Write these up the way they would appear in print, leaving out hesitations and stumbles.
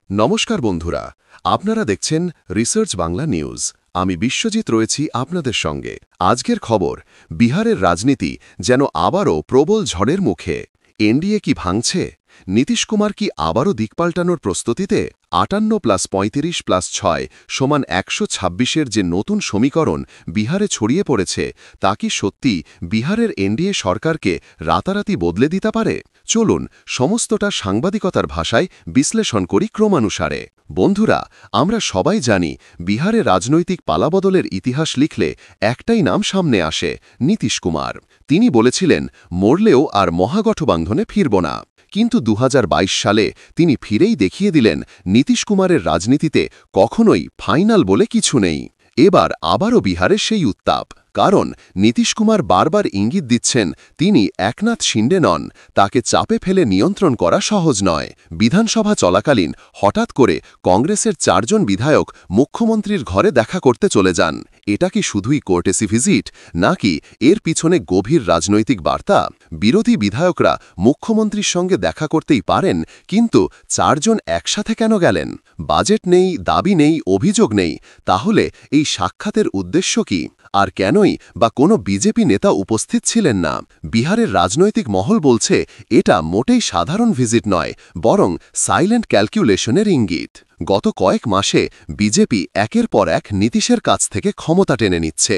নমস্কার বন্ধুরা, আপনারা দেখছেন রিসার্চ বাংলা নিউজ। আমি বিশ্বজিৎ রয়েছি আপনাদের সঙ্গে। আজকের খবর, বিহারের রাজনীতি যেন আবারও প্রবল ঝড়ের মুখে। এনডিএ কি ভাঙছে? নীতিশ কুমার কি আবারও দিক পাল্টানোর প্রস্তুতিতে? 58+35+6 সমান 126-এর যে নতুন সমীকরণ বিহারে ছড়িয়ে পড়েছে, তা কি সত্যি বিহারের এনডিএ সরকারকে রাতারাতি বদলে দিতে পারে? চলুন সমস্তটা সাংবাদিকতার ভাষায় বিশ্লেষণ করি ক্রমানুসারে। বন্ধুরা, আমরা সবাই জানি বিহারে রাজনৈতিক পালাবদলের ইতিহাস লিখলে একটাই নাম সামনে আসে, নীতিশ কুমার। তিনি বলেছিলেন, মরলেও আর মহাগঠবন্ধনে ফিরব না। কিন্তু 2022 সালে তিনি ফিরেই দেখিয়ে দিলেন, নীতিশ কুমারের রাজনীতিতে কখনোই ফাইনাল বলে কিছু নেই। এবার আবারও বিহারে সেই উত্তাপ। কারণ নীতিশ কুমার বারবার ইঙ্গিত দিচ্ছেন তিনি একনাথ শিন্ডে নন, তাকে চাপে ফেলে নিয়ন্ত্রণ করা সহজ নয়। বিধানসভা চলাকালীন হঠাৎ করে কংগ্রেসের 4 জন বিধায়ক মুখ্যমন্ত্রীর ঘরে দেখা করতে চলে যান। এটা কি শুধুই কোর্টেসি ভিজিট, নাকি এর পিছনে গভীর রাজনৈতিক বার্তা? বিরোধী বিধায়করা মুখ্যমন্ত্রীর সঙ্গে দেখা করতেই পারেন, কিন্তু 4 জন একসাথে কেন গেলেন? বাজেট নেই, দাবি নেই, অভিযোগ নেই। তাহলে এই সাক্ষাতের উদ্দেশ্য কি? আর কেনই বা কোনো বিজেপি নেতা উপস্থিত ছিলেন না? বিহারের রাজনৈতিক মহল বলছে এটা মোটেই সাধারণ ভিজিট নয়, বরং সাইলেন্ট ক্যালকুলেশনের ইঙ্গিত। গত কয়েক মাসে বিজেপি একের পর এক নীতিশের কাছ থেকে ক্ষমতা টেনে নিচ্ছে।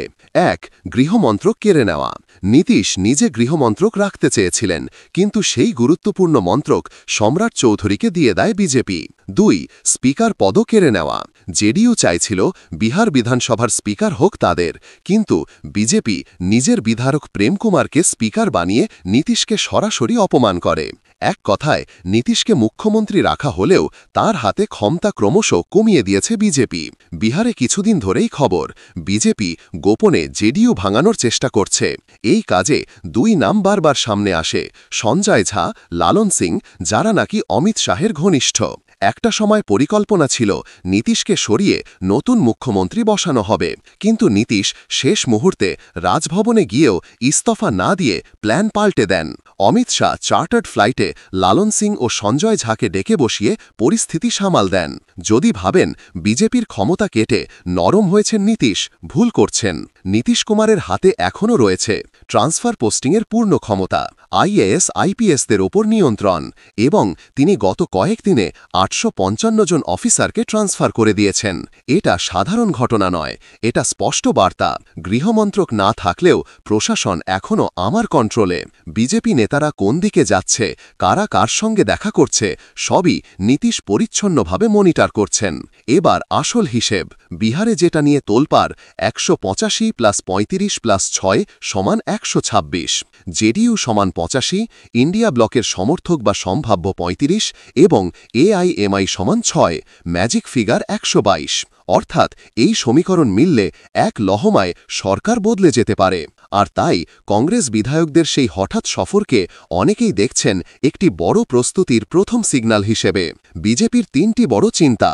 1. গৃহমন্ত্রক কেড়ে নেওয়া। নীতিশ নিজে গৃহমন্ত্রক রাখতে চেয়েছিলেন, কিন্তু সেই গুরুত্বপূর্ণ মন্ত্রক সম্রাট চৌধুরীকে দিয়ে দেয় বিজেপি। 2. স্পিকার পদও কেড়ে নেওয়া। জেডিইউ চাইছিল বিহার বিধানসভার স্পিকার হোক তাদের, কিন্তু বিজেপি নিজের বিধায়ক প্রেম কুমারকে স্পিকার বানিয়ে নীতিশকে সরাসরি অপমান করে। এক কথায়, নীতিশকে মুখ্যমন্ত্রী রাখা হলেও তার হাতে ক্ষমতা ক্রমশ কমিয়ে দিয়েছে বিজেপি। বিহারে কিছুদিন ধরেই খবর, বিজেপি গোপনে জেডিইউ ভাঙানোর চেষ্টা করছে। এই কাজে 2 নাম বারবার সামনে আসে, সঞ্জয় ঝা, লালন সিং, যারা নাকি অমিত শাহের ঘনিষ্ঠ। একটা সময় পরিকল্পনা ছিল নীতিশকে সরিয়ে নতুন মুখ্যমন্ত্রী বসানো হবে, কিন্তু নীতিশ শেষ মুহূর্তে রাজভবনে গিয়েও ইস্তফা না দিয়ে প্ল্যান পাল্টে দেন। অমিত শাহ চার্টার্ড ফ্লাইটে লালন সিং ও সঞ্জয় ঝাকে ডেকে বসিয়ে পরিস্থিতি সামাল দেন। যদি ভাবেন বিজেপির ক্ষমতা কেটে নরম হয়েছেন নীতিশ, ভুল করছেন। নীতিশ কুমারের হাতে এখনও রয়েছে ট্রান্সফার পোস্টিংয়ের পূর্ণ ক্ষমতা, আইএএস আইপিএসদের ওপর নিয়ন্ত্রণ, এবং তিনি গত কয়েকদিনে 855 জন অফিসারকে ট্রান্সফার করে দিয়েছেন। এটা সাধারণ ঘটনা নয়, এটা স্পষ্ট বার্তা, গৃহমন্ত্রক না থাকলেও প্রশাসন এখনও আমার কন্ট্রোলে। বিজেপি নেতারা কোন দিকে যাচ্ছে, কারা কার সঙ্গে দেখা করছে, সবই নীতিশ পরিচ্ছন্নভাবে মনিটর করছেন। এবার আসল হিসেব, বিহারে যেটা নিয়ে তোলপাড়, 185+35+6 সমান 126, জেডিইউ সমান 85, ইন্ডিয়া ব্লকের সমর্থক বা সম্ভাব্য 35 এবং এআইএমআই সমান 6, ম্যাজিক ফিগার 122। অর্থাৎ এই সমীকরণ মিললে এক লহমায় সরকার বদলে যেতে পারে। আর তাই কংগ্রেস বিধায়কদের সেই হঠাৎ সফরকে অনেকেই দেখছেন একটি বড় প্রস্তুতির প্রথম সিগন্যাল হিসেবে। বিজেপির 3টি বড় চিন্তা: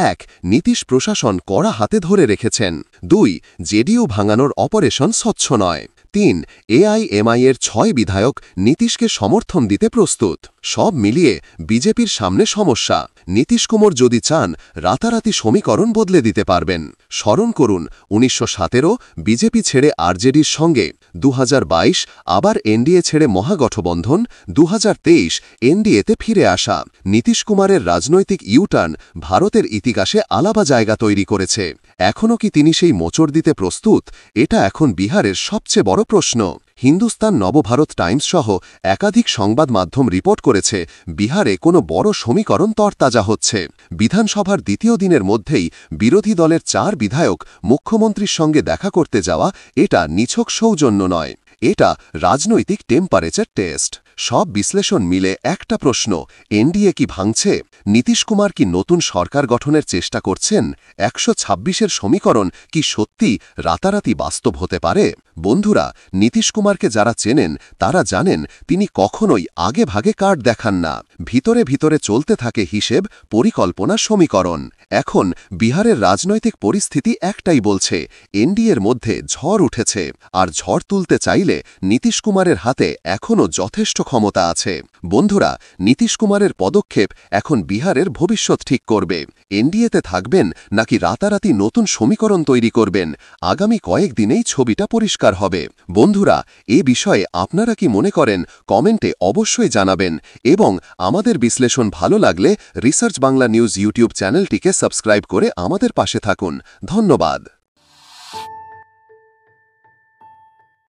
1. নীতিশ প্রশাসন কড়া হাতে ধরে রেখেছেন। 2. জেডিইউ ভাঙানোর অপারেশন স্বচ্ছ নয়। 3. এআইএমআইয়ের 6 বিধায়ক নীতিশকে সমর্থন দিতে প্রস্তুত। সব মিলিয়ে বিজেপির সামনে সমস্যা। নীতিশ কুমার যদি চান, রাতারাতি সমীকরণ বদলে দিতে পারবেন। স্মরণ করুন, 1917 বিজেপি ছেড়ে আরজেডির সঙ্গে, 2022 আবার এনডিএ ছেড়ে মহাগঠবন্ধন, 2023 এনডিএতে ফিরে আসা। নীতিশ কুমারের রাজনৈতিক ইউটার্ন ভারতের ইতিহাসে আলাদা জায়গা তৈরি করেছে। এখনও কি তিনি সেই মোচড় দিতে প্রস্তুত? এটা এখন বিহারের সবচেয়ে বড় প্রশ্ন। হিন্দুস্তান নবভারত টাইমস সহ একাধিক সংবাদ মাধ্যম রিপোর্ট করেছে, বিহারে কোনো বড় সমীকরণ তরতাজা হচ্ছে। বিধানসভার দ্বিতীয় দিনের মধ্যেই বিরোধী দলের 4 বিধায়ক মুখ্যমন্ত্রীর সঙ্গে দেখা করতে যাওয়া, এটা নিছক সৌজন্য নয়, এটা রাজনৈতিক টেম্পারেচার টেস্ট। সব বিশ্লেষণ মিলে একটা প্রশ্ন, এনডিএ কি ভাঙছে? নীতিশ কুমার কি নতুন সরকার গঠনের চেষ্টা করছেন? 126-এর সমীকরণ কি সত্যি রাতারাতি বাস্তব হতে পারে? বন্ধুরা, নীতিশ কুমারকে যারা চেনেন তারা জানেন তিনি কখনোই আগে ভাগে কার্ড দেখান না। ভিতরে ভিতরে চলতে থাকে হিসেব, পরিকল্পনা, সমীকরণ। এখন বিহারের রাজনৈতিক পরিস্থিতি একটাই বলছে, এনডিএর মধ্যে ঝড় উঠেছে, আর ঝড় তুলতে চাইলে নীতিশ কুমারের হাতে এখনও যথেষ্ট ক্ষমতা আছে। বন্ধুরা, নীতিশ কুমারের পদক্ষেপ এখন বিহারের ভবিষ্যৎ ঠিক করবে। এনডিএতে থাকবেন নাকি রাতারাতি নতুন সমীকরণ তৈরি করবেন, আগামী কয়েকদিনেই ছবিটা পরিষ্কার হবে। বন্ধুরা, এ বিষয়ে আপনারা কি মনে করেন কমেন্টে অবশ্যই জানাবেন এবং আমাদের বিশ্লেষণ ভালো লাগলে রিসার্চ বাংলা নিউজ ইউটিউব চ্যানেলটিকে সাবস্ক্রাইব করে আমাদের পাশে থাকুন। ধন্যবাদ।